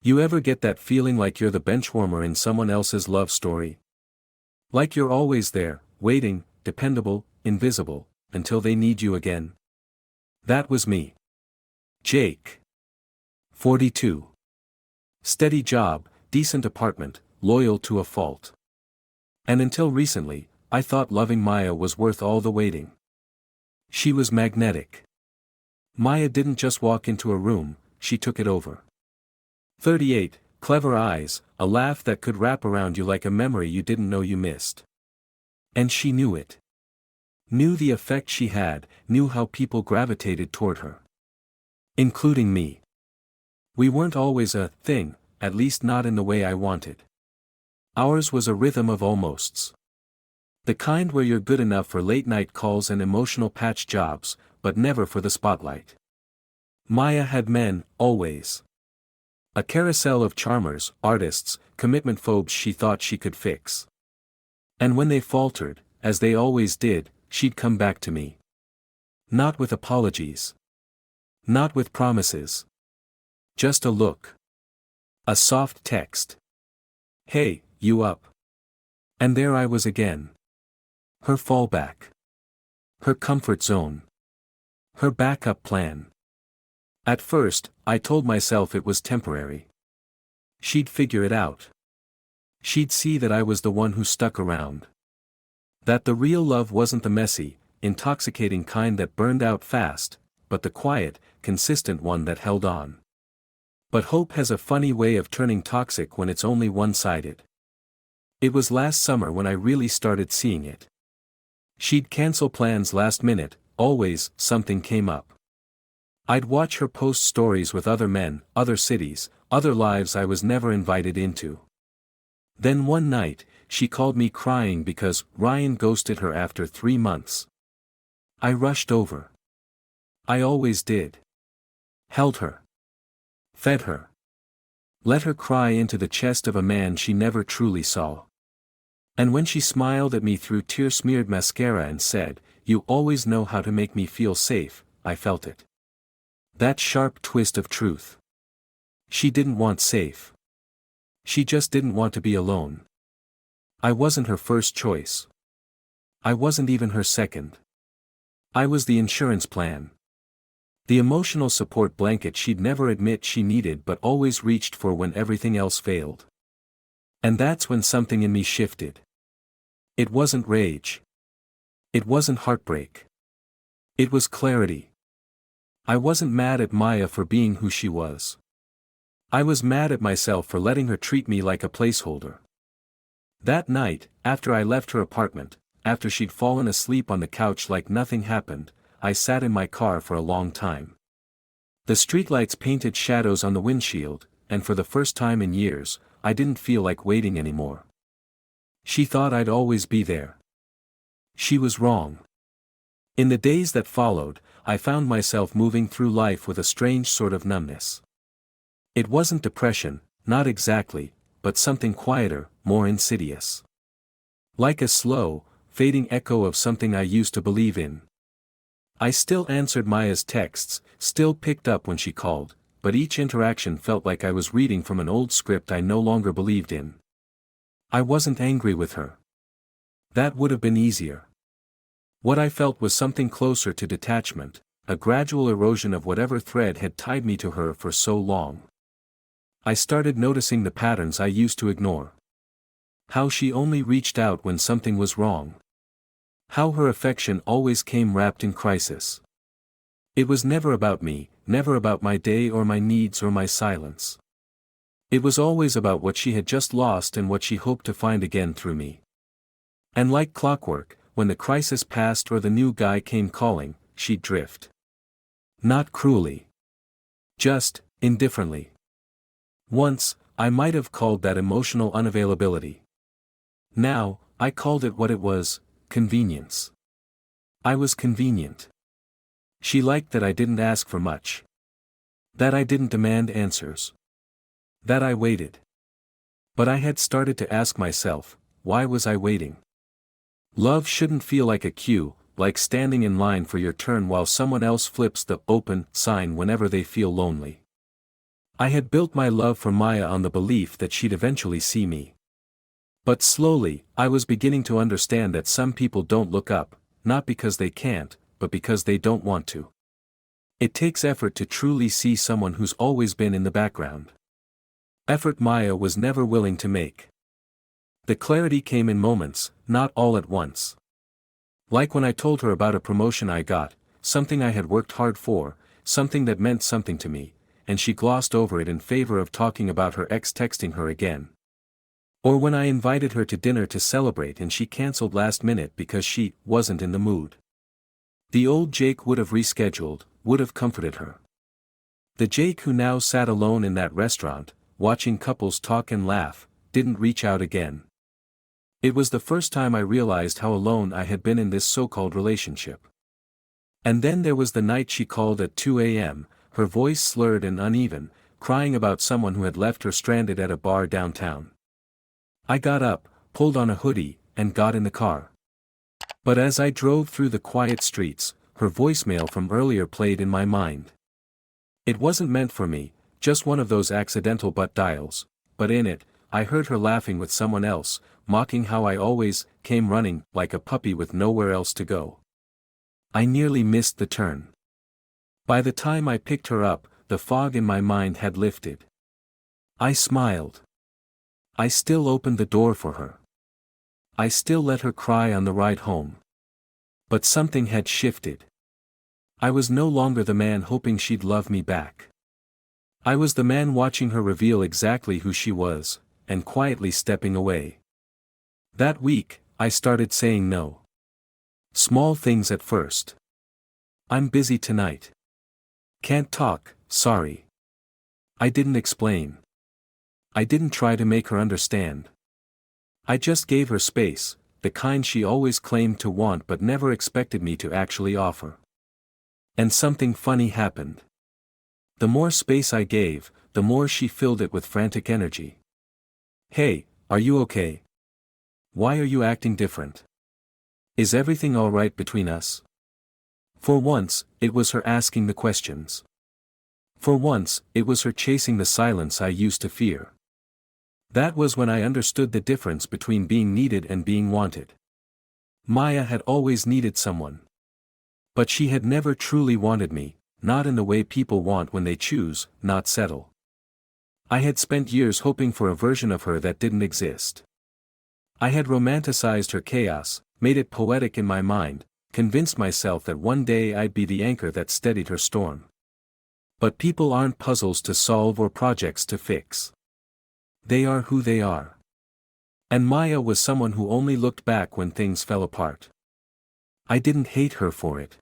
You ever get that feeling like you're the benchwarmer in someone else's love story? Like you're always there, waiting, dependable, invisible, until they need you again? That was me. Jake. 42. Steady job, decent apartment, loyal to a fault. And until recently, I thought loving Maya was worth all the waiting. She was magnetic. Maya didn't just walk into a room, she took it over. 38, clever eyes, a laugh that could wrap around you like a memory you didn't know you missed. And she knew it. Knew the effect she had, knew how people gravitated toward her. Including me. We weren't always a thing, at least not in the way I wanted. Ours was a rhythm of almosts. The kind where you're good enough for late-night calls and emotional patch jobs, but never for the spotlight. Maya had men, always. A carousel of charmers, artists, commitment phobes she thought she could fix. And when they faltered, as they always did, she'd come back to me. Not with apologies. Not with promises. Just a look. A soft text. Hey, you up? And there I was again. Her fallback. Her comfort zone. Her backup plan. At first, I told myself it was temporary. She'd figure it out. She'd see that I was the one who stuck around. That the real love wasn't the messy, intoxicating kind that burned out fast, but the quiet, consistent one that held on. But hope has a funny way of turning toxic when it's only one-sided. It was last summer when I really started seeing it. She'd cancel plans last minute, always, something came up. I'd watch her post stories with other men, other cities, other lives I was never invited into. Then one night, she called me crying because Ryan ghosted her after 3 months. I rushed over. I always did. Held her. Fed her. Let her cry into the chest of a man she never truly saw. And when she smiled at me through tear-smeared mascara and said, "You always know how to make me feel safe," I felt it. That sharp twist of truth. She didn't want safe. She just didn't want to be alone. I wasn't her first choice. I wasn't even her second. I was the insurance plan. The emotional support blanket she'd never admit she needed but always reached for when everything else failed. And that's when something in me shifted. It wasn't rage. It wasn't heartbreak. It was clarity. I wasn't mad at Maya for being who she was. I was mad at myself for letting her treat me like a placeholder. That night, after I left her apartment, after she'd fallen asleep on the couch like nothing happened, I sat in my car for a long time. The streetlights painted shadows on the windshield, and for the first time in years, I didn't feel like waiting anymore. She thought I'd always be there. She was wrong. In the days that followed, I found myself moving through life with a strange sort of numbness. It wasn't depression, not exactly, but something quieter, more insidious. Like a slow, fading echo of something I used to believe in. I still answered Maya's texts, still picked up when she called, but each interaction felt like I was reading from an old script I no longer believed in. I wasn't angry with her. That would have been easier. What I felt was something closer to detachment, a gradual erosion of whatever thread had tied me to her for so long. I started noticing the patterns I used to ignore. How she only reached out when something was wrong. How her affection always came wrapped in crisis. It was never about me, never about my day or my needs or my silence. It was always about what she had just lost and what she hoped to find again through me. And like clockwork, when the crisis passed or the new guy came calling, she'd drift. Not cruelly. Just, indifferently. Once, I might have called that emotional unavailability. Now, I called it what it was, convenience. I was convenient. She liked that I didn't ask for much. That I didn't demand answers. That I waited. But I had started to ask myself, why was I waiting? Love shouldn't feel like a queue, like standing in line for your turn while someone else flips the open sign whenever they feel lonely. I had built my love for Maya on the belief that she'd eventually see me. But slowly, I was beginning to understand that some people don't look up, not because they can't, but because they don't want to. It takes effort to truly see someone who's always been in the background. Effort Maya was never willing to make. The clarity came in moments, not all at once. Like when I told her about a promotion I got, something I had worked hard for, something that meant something to me, and she glossed over it in favor of talking about her ex texting her again. Or when I invited her to dinner to celebrate and she cancelled last minute because she wasn't in the mood. The old Jake would have rescheduled, would have comforted her. The Jake who now sat alone in that restaurant, watching couples talk and laugh, didn't reach out again. It was the first time I realized how alone I had been in this so-called relationship. And then there was the night she called at 2 a.m., her voice slurred and uneven, crying about someone who had left her stranded at a bar downtown. I got up, pulled on a hoodie, and got in the car. But as I drove through the quiet streets, her voicemail from earlier played in my mind. It wasn't meant for me, just one of those accidental butt dials, but in it, I heard her laughing with someone else, mocking how I always came running like a puppy with nowhere else to go. I nearly missed the turn. By the time I picked her up, the fog in my mind had lifted. I smiled. I still opened the door for her. I still let her cry on the ride home. But something had shifted. I was no longer the man hoping she'd love me back. I was the man watching her reveal exactly who she was, and quietly stepping away. That week, I started saying no. Small things at first. I'm busy tonight. Can't talk, sorry. I didn't explain. I didn't try to make her understand. I just gave her space, the kind she always claimed to want but never expected me to actually offer. And something funny happened. The more space I gave, the more she filled it with frantic energy. Hey, are you okay? Why are you acting different? Is everything all right between us? For once, it was her asking the questions. For once, it was her chasing the silence I used to fear. That was when I understood the difference between being needed and being wanted. Maya had always needed someone. But she had never truly wanted me, not in the way people want when they choose, not settle. I had spent years hoping for a version of her that didn't exist. I had romanticized her chaos, made it poetic in my mind, convinced myself that one day I'd be the anchor that steadied her storm. But people aren't puzzles to solve or projects to fix. They are who they are. And Maya was someone who only looked back when things fell apart. I didn't hate her for it.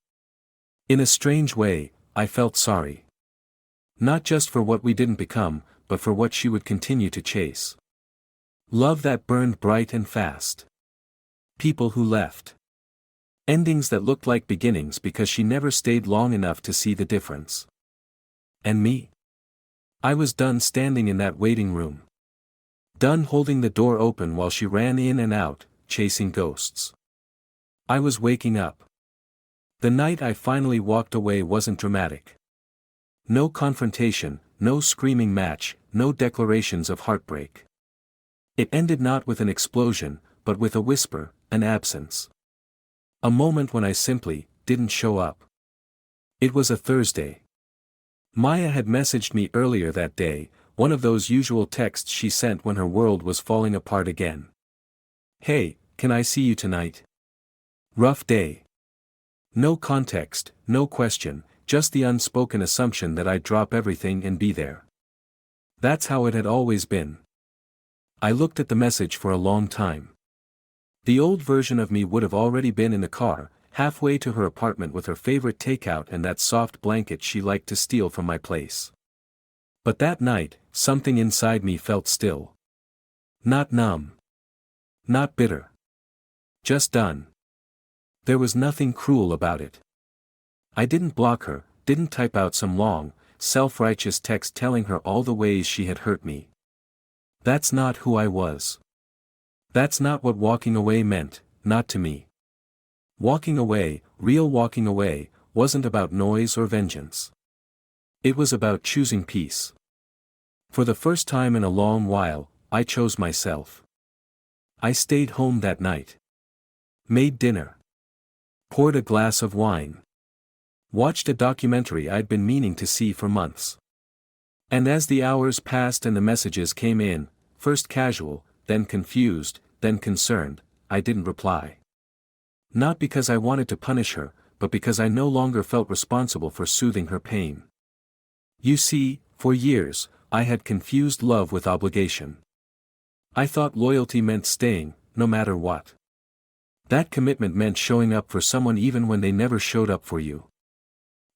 In a strange way, I felt sorry. Not just for what we didn't become, but for what she would continue to chase. Love that burned bright and fast. People who left. Endings that looked like beginnings because she never stayed long enough to see the difference. And me? I was done standing in that waiting room. Done holding the door open while she ran in and out, chasing ghosts. I was waking up. The night I finally walked away wasn't dramatic. No confrontation, no screaming match, no declarations of heartbreak. It ended not with an explosion, but with a whisper, an absence. A moment when I simply didn't show up. It was a Thursday. Maya had messaged me earlier that day, one of those usual texts she sent when her world was falling apart again. Hey, can I see you tonight? Rough day. No context, no question, just the unspoken assumption that I'd drop everything and be there. That's how it had always been. I looked at the message for a long time. The old version of me would have already been in the car, halfway to her apartment with her favorite takeout and that soft blanket she liked to steal from my place. But that night, something inside me felt still. Not numb. Not bitter. Just done. There was nothing cruel about it. I didn't block her, didn't type out some long, self-righteous text telling her all the ways she had hurt me. That's not who I was. That's not what walking away meant, not to me. Walking away, real walking away, wasn't about noise or vengeance. It was about choosing peace. For the first time in a long while, I chose myself. I stayed home that night. Made dinner. Poured a glass of wine. Watched a documentary I'd been meaning to see for months. And as the hours passed and the messages came in, first casual, then confused, then concerned, I didn't reply. Not because I wanted to punish her, but because I no longer felt responsible for soothing her pain. You see, for years, I had confused love with obligation. I thought loyalty meant staying, no matter what. That commitment meant showing up for someone even when they never showed up for you.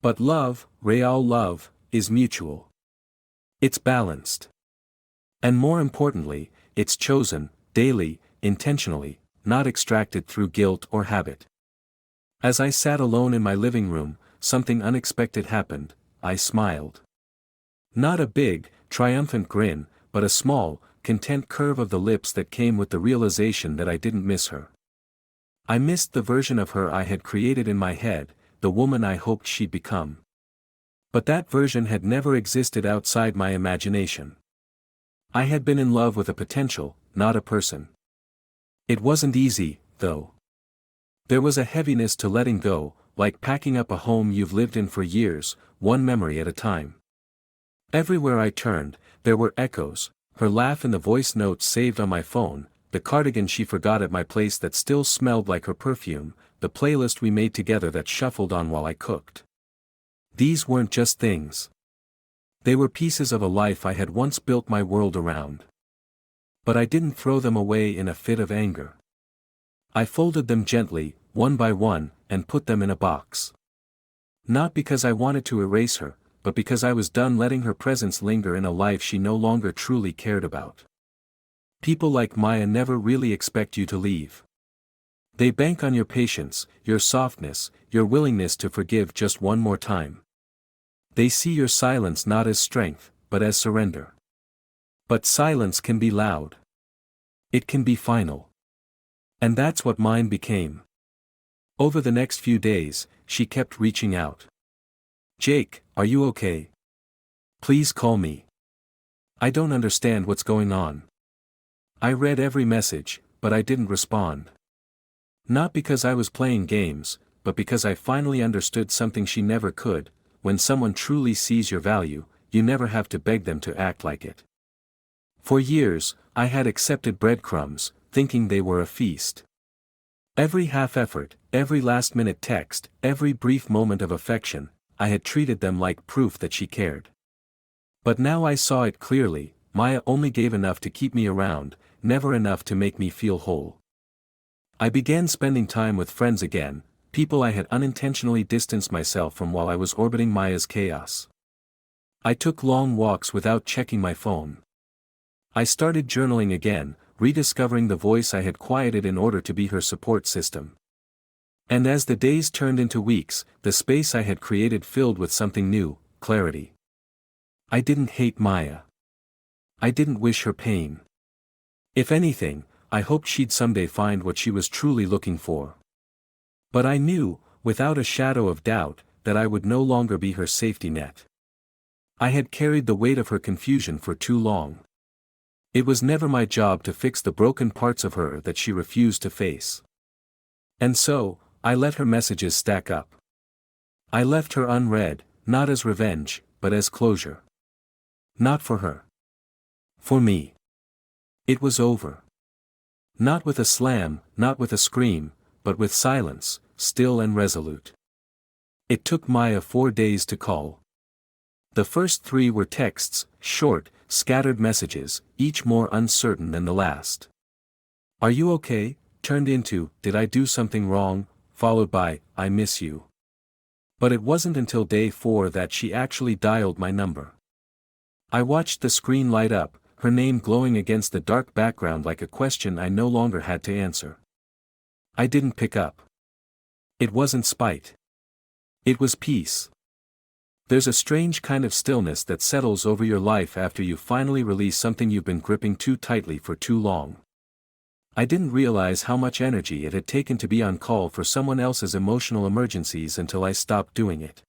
But love, real love, is mutual. It's balanced. And more importantly, it's chosen, daily, intentionally, not extracted through guilt or habit. As I sat alone in my living room, something unexpected happened. I smiled. Not a big, triumphant grin, but a small, content curve of the lips that came with the realization that I didn't miss her. I missed the version of her I had created in my head, the woman I hoped she'd become. But that version had never existed outside my imagination. I had been in love with a potential, not a person. It wasn't easy, though. There was a heaviness to letting go, like packing up a home you've lived in for years, one memory at a time. Everywhere I turned, there were echoes, her laugh in the voice notes saved on my phone, the cardigan she forgot at my place that still smelled like her perfume, the playlist we made together that shuffled on while I cooked. These weren't just things. They were pieces of a life I had once built my world around. But I didn't throw them away in a fit of anger. I folded them gently, one by one, and put them in a box. Not because I wanted to erase her, but because I was done letting her presence linger in a life she no longer truly cared about. People like Maya never really expect you to leave. They bank on your patience, your softness, your willingness to forgive just one more time. They see your silence not as strength, but as surrender. But silence can be loud. It can be final. And that's what mine became. Over the next few days, she kept reaching out. Jake, are you okay? Please call me. I don't understand what's going on. I read every message, but I didn't respond. Not because I was playing games, but because I finally understood something she never could. When someone truly sees your value, you never have to beg them to act like it. For years, I had accepted breadcrumbs, thinking they were a feast. Every half-effort, every last-minute text, every brief moment of affection, I had treated them like proof that she cared. But now I saw it clearly, Maya only gave enough to keep me around, never enough to make me feel whole. I began spending time with friends again, people I had unintentionally distanced myself from while I was orbiting Maya's chaos. I took long walks without checking my phone. I started journaling again, rediscovering the voice I had quieted in order to be her support system. And as the days turned into weeks, the space I had created filled with something new, clarity. I didn't hate Maya. I didn't wish her pain. If anything, I hoped she'd someday find what she was truly looking for. But I knew, without a shadow of doubt, that I would no longer be her safety net. I had carried the weight of her confusion for too long. It was never my job to fix the broken parts of her that she refused to face. And so, I let her messages stack up. I left her unread, not as revenge, but as closure. Not for her. For me. It was over. Not with a slam, not with a scream, but with silence, still and resolute. It took Maya 4 days to call. The first 3 were texts, short, scattered messages, each more uncertain than the last. Are you okay? Turned into, did I do something wrong? Followed by, I miss you. But it wasn't until day 4 that she actually dialed my number. I watched the screen light up, her name glowing against the dark background like a question I no longer had to answer. I didn't pick up. It wasn't spite. It was peace. There's a strange kind of stillness that settles over your life after you finally release something you've been gripping too tightly for too long. I didn't realize how much energy it had taken to be on call for someone else's emotional emergencies until I stopped doing it.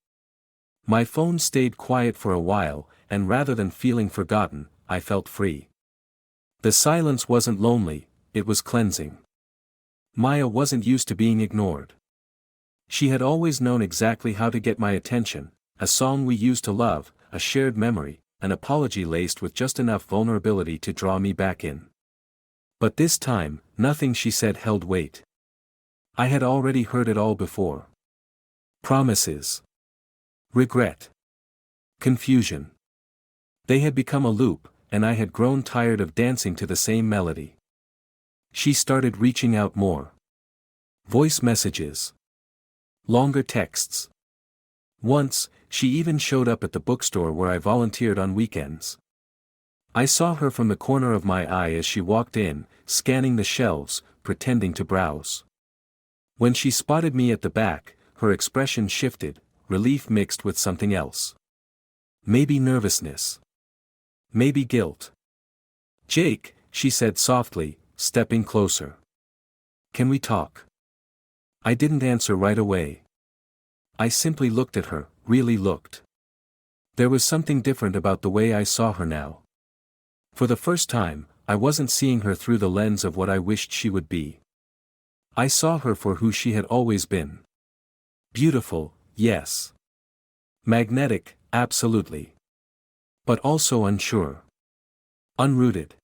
My phone stayed quiet for a while, and rather than feeling forgotten, I felt free. The silence wasn't lonely, it was cleansing. Maya wasn't used to being ignored. She had always known exactly how to get my attention, a song we used to love, a shared memory, an apology laced with just enough vulnerability to draw me back in. But this time, nothing she said held weight. I had already heard it all before. Promises. Regret. Confusion. They had become a loop, and I had grown tired of dancing to the same melody. She started reaching out more. Voice messages. Longer texts. Once, she even showed up at the bookstore where I volunteered on weekends. I saw her from the corner of my eye as she walked in, scanning the shelves, pretending to browse. When she spotted me at the back, her expression shifted, relief mixed with something else. Maybe nervousness. Maybe guilt. "Jake," she said softly, stepping closer. "Can we talk?" I didn't answer right away. I simply looked at her, really looked. There was something different about the way I saw her now. For the first time, I wasn't seeing her through the lens of what I wished she would be. I saw her for who she had always been. Beautiful, yes. Magnetic, absolutely. But also unsure. Unrooted.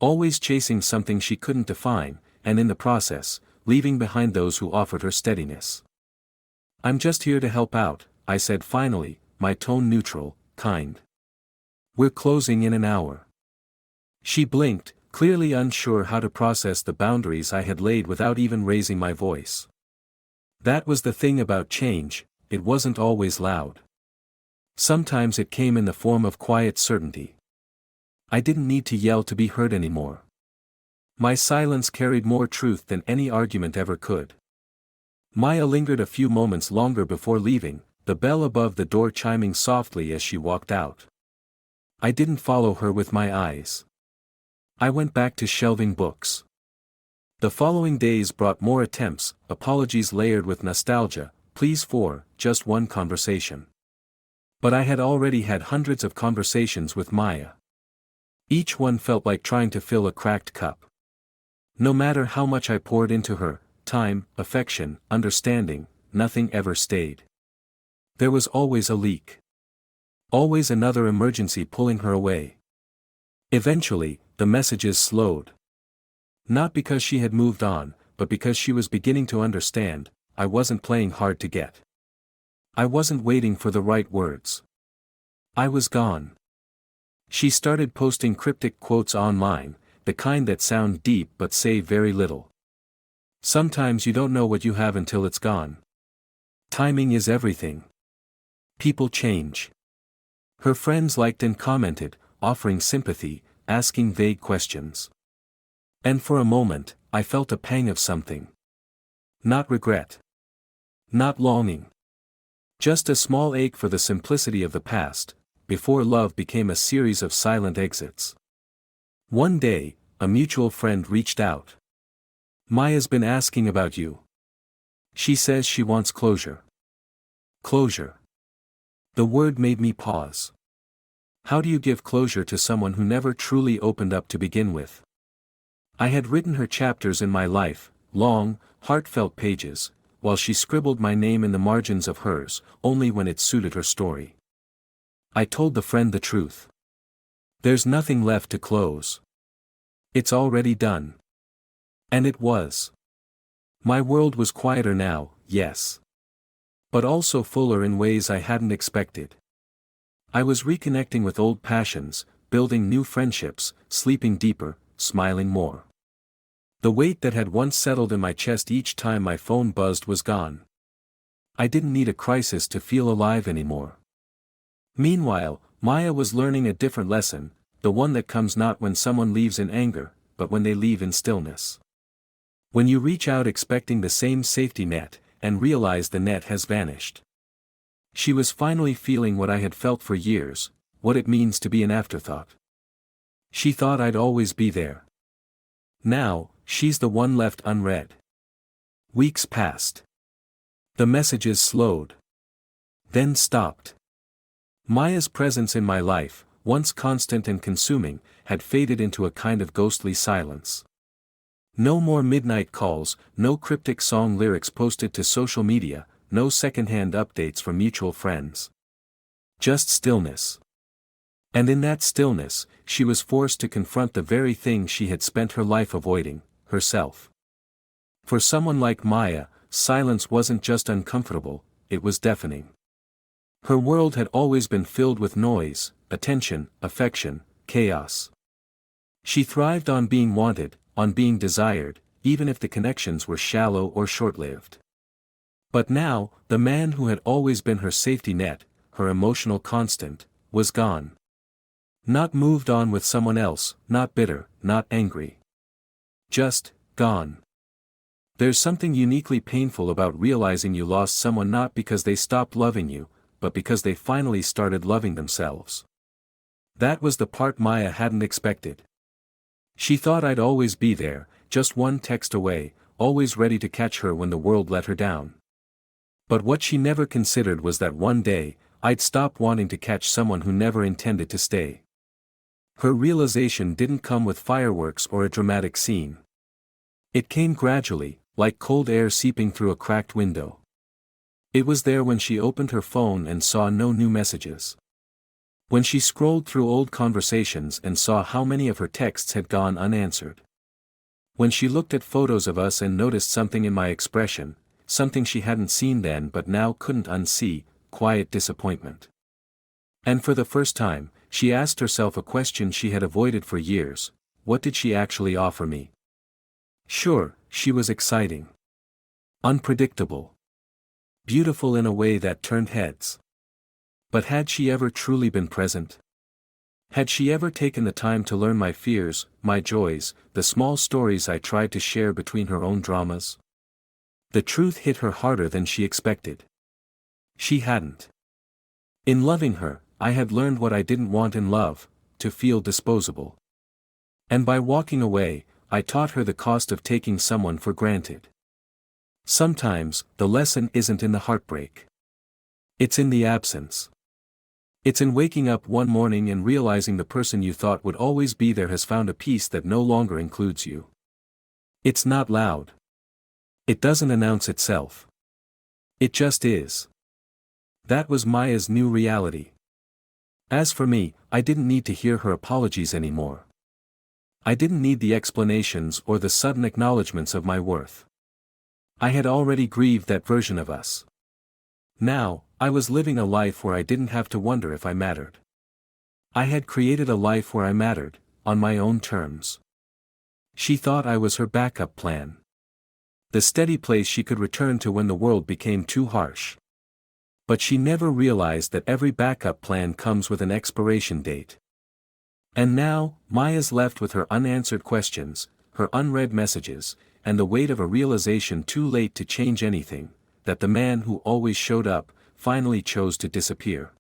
Always chasing something she couldn't define, and in the process, leaving behind those who offered her steadiness. "I'm just here to help out," I said finally, my tone neutral, kind. "We're closing in an hour." She blinked, clearly unsure how to process the boundaries I had laid without even raising my voice. That was the thing about change, it wasn't always loud. Sometimes it came in the form of quiet certainty. I didn't need to yell to be heard anymore. My silence carried more truth than any argument ever could. Maya lingered a few moments longer before leaving, the bell above the door chiming softly as she walked out. I didn't follow her with my eyes. I went back to shelving books. The following days brought more attempts, apologies layered with nostalgia, pleas for just one conversation. But I had already had hundreds of conversations with Maya. Each one felt like trying to fill a cracked cup. No matter how much I poured into her, time, affection, understanding, nothing ever stayed. There was always a leak. Always another emergency pulling her away. Eventually, the messages slowed. Not because she had moved on, but because she was beginning to understand, I wasn't playing hard to get. I wasn't waiting for the right words. I was gone. She started posting cryptic quotes online, the kind that sound deep but say very little. Sometimes you don't know what you have until it's gone. Timing is everything. People change. Her friends liked and commented, offering sympathy, asking vague questions. And for a moment, I felt a pang of something. Not regret. Not longing. Just a small ache for the simplicity of the past, before love became a series of silent exits. One day, a mutual friend reached out. "Maya's been asking about you. She says she wants closure." Closure. The word made me pause. How do you give closure to someone who never truly opened up to begin with? I had written her chapters in my life, long, heartfelt pages, while she scribbled my name in the margins of hers, only when it suited her story. I told the friend the truth. There's nothing left to close. It's already done. And it was. My world was quieter now, yes. But also fuller in ways I hadn't expected. I was reconnecting with old passions, building new friendships, sleeping deeper, smiling more. The weight that had once settled in my chest each time my phone buzzed was gone. I didn't need a crisis to feel alive anymore. Meanwhile, Maya was learning a different lesson, the one that comes not when someone leaves in anger, but when they leave in stillness. When you reach out expecting the same safety net, and realize the net has vanished. She was finally feeling what I had felt for years, what it means to be an afterthought. She thought I'd always be there. Now, she's the one left unread. Weeks passed. The messages slowed. Then stopped. Maya's presence in my life, once constant and consuming, had faded into a kind of ghostly silence. No more midnight calls, no cryptic song lyrics posted to social media, no second-hand updates from mutual friends. Just stillness. And in that stillness, she was forced to confront the very thing she had spent her life avoiding, herself. For someone like Maya, silence wasn't just uncomfortable, it was deafening. Her world had always been filled with noise, attention, affection, chaos. She thrived on being wanted, on being desired, even if the connections were shallow or short-lived. But now, the man who had always been her safety net, her emotional constant, was gone. Not moved on with someone else, not bitter, not angry. Just, gone. There's something uniquely painful about realizing you lost someone not because they stopped loving you, but because they finally started loving themselves. That was the part Maya hadn't expected. She thought I'd always be there, just one text away, always ready to catch her when the world let her down. But what she never considered was that one day, I'd stop wanting to catch someone who never intended to stay. Her realization didn't come with fireworks or a dramatic scene. It came gradually, like cold air seeping through a cracked window. It was there when she opened her phone and saw no new messages. When she scrolled through old conversations and saw how many of her texts had gone unanswered. When she looked at photos of us and noticed something in my expression, something she hadn't seen then but now couldn't unsee, quiet disappointment. And for the first time, she asked herself a question she had avoided for years: what did she actually offer me? Sure, she was exciting. Unpredictable. Beautiful in a way that turned heads. But had she ever truly been present? Had she ever taken the time to learn my fears, my joys, the small stories I tried to share between her own dramas? The truth hit her harder than she expected. She hadn't. In loving her, I had learned what I didn't want in love: to feel disposable. And by walking away, I taught her the cost of taking someone for granted. Sometimes, the lesson isn't in the heartbreak. It's in the absence. It's in waking up one morning and realizing the person you thought would always be there has found a piece that no longer includes you. It's not loud. It doesn't announce itself. It just is. That was Maya's new reality. As for me, I didn't need to hear her apologies anymore. I didn't need the explanations or the sudden acknowledgments of my worth. I had already grieved that version of us. Now, I was living a life where I didn't have to wonder if I mattered. I had created a life where I mattered, on my own terms. She thought I was her backup plan. The steady place she could return to when the world became too harsh. But she never realized that every backup plan comes with an expiration date. And now, Maya's left with her unanswered questions, her unread messages, and the weight of a realization too late to change anything, that the man who always showed up, finally chose to disappear.